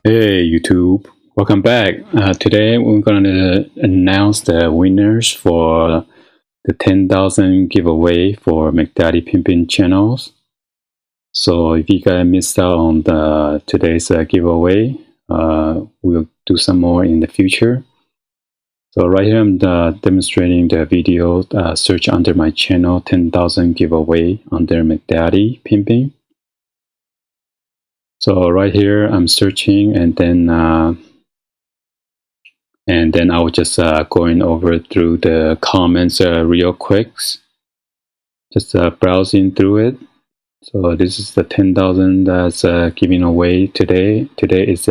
Hey YouTube, welcome back. Today we're gonna announce the winners for the 10,000 giveaway for McDaddy Pimpin channels. So if you guys missed out on today's giveaway, we'll do some more in the future. So right here I'm demonstrating the video. Search under my channel 10,000 giveaway under McDaddy Pimpin. So right here I'm searching and then I was just going over through the comments real quick, just browsing through it. So this is the 10,000 that's giving away today. Today is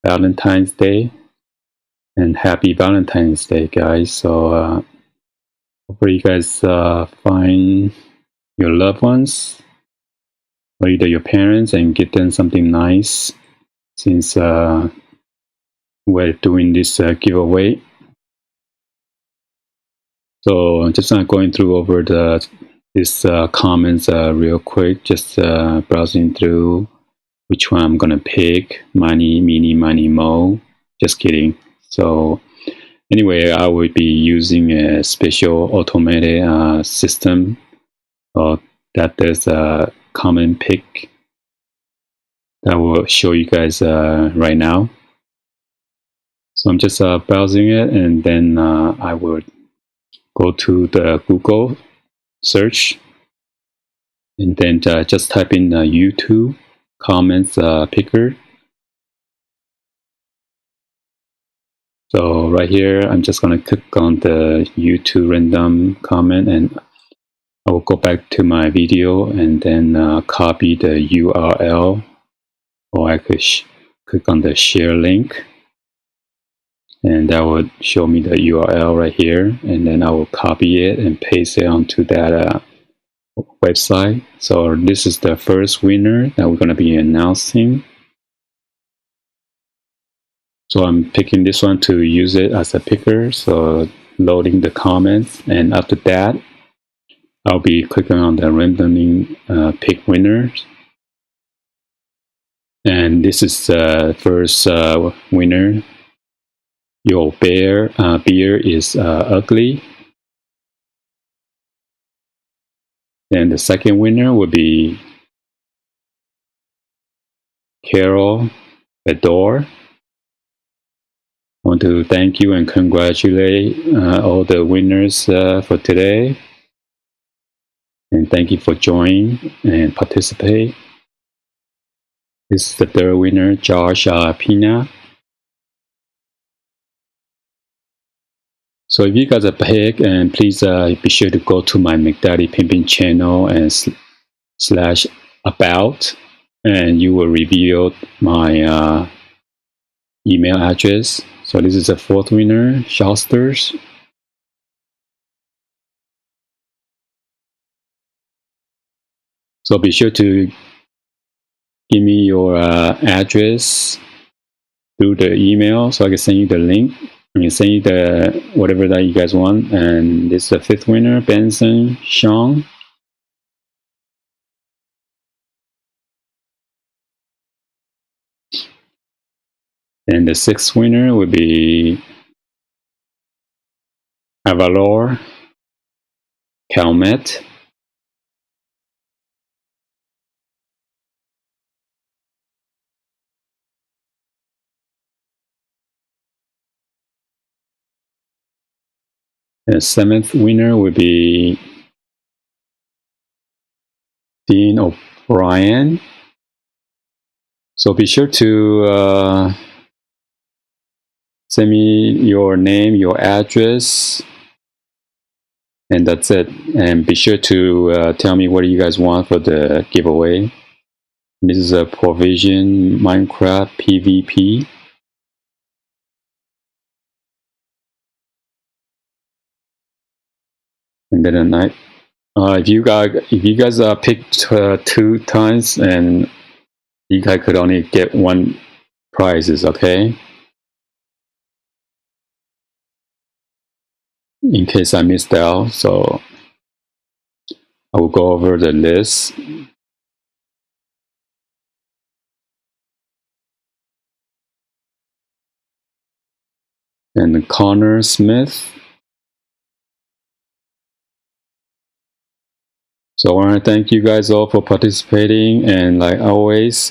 Valentine's Day, and happy Valentine's Day, guys. So hopefully you guys find your loved ones or either your parents and get them something nice, since we're doing this giveaway. So I'm just going through over these comments real quick, just browsing through which one I'm gonna pick. Money, mini, money, mo. Just kidding. So anyway, I will be using a special automated system that there's a common pick that I will show you guys right now. So I'm just browsing it, and then I would go to the Google search, and then just type in YouTube comments picker. So right here I'm just going to click on the YouTube random comment, and I will go back to my video and then copy the URL, or I could click on the share link, and that would show me the URL right here, and then I will copy it and paste it onto that website. So this is the first winner that we're going to be announcing. So I'm picking this one to use it as a picker. So loading the comments, and after that I'll be clicking on the randomly pick winners. And this is the first winner. Your beer is ugly. And the second winner would be Carol Adore. I want to thank you and congratulate all the winners for today. And thank you for joining and participate. This is the third winner, Josh Pina. So if you guys are picked, and please be sure to go to my McDaddy Pimpin channel and slash about, and you will reveal my email address. So this is the fourth winner, Shosters. So be sure to give me your address through the email so I can send you the link. I can send you the whatever that you guys want. And this is the fifth winner, Benson Sean. And the sixth winner would be Avalor Calmet. The seventh winner would be Dean O'Brien. So be sure to send me your name, your address, and that's it. And be sure to tell me what you guys want for the giveaway. This is a Provision Minecraft PvP. And then a night. If you guys picked 2 times, and you guys could only get 1 prizes, okay? In case I missed out, so I will go over the list. and Connor Smith. So I want to thank you guys all for participating, and like always,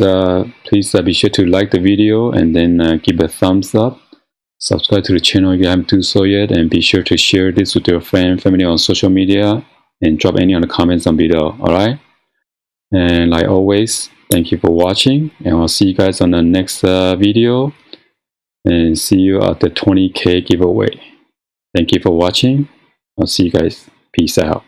please be sure to like the video and then give a thumbs up. Subscribe to the channel if you haven't done so yet, and be sure to share this with your friend, family on social media, and drop any other comments down below. Alright? And like always, thank you for watching, and I'll see you guys on the next video, and see you at the 20K giveaway. Thank you for watching. I'll see you guys. Peace out.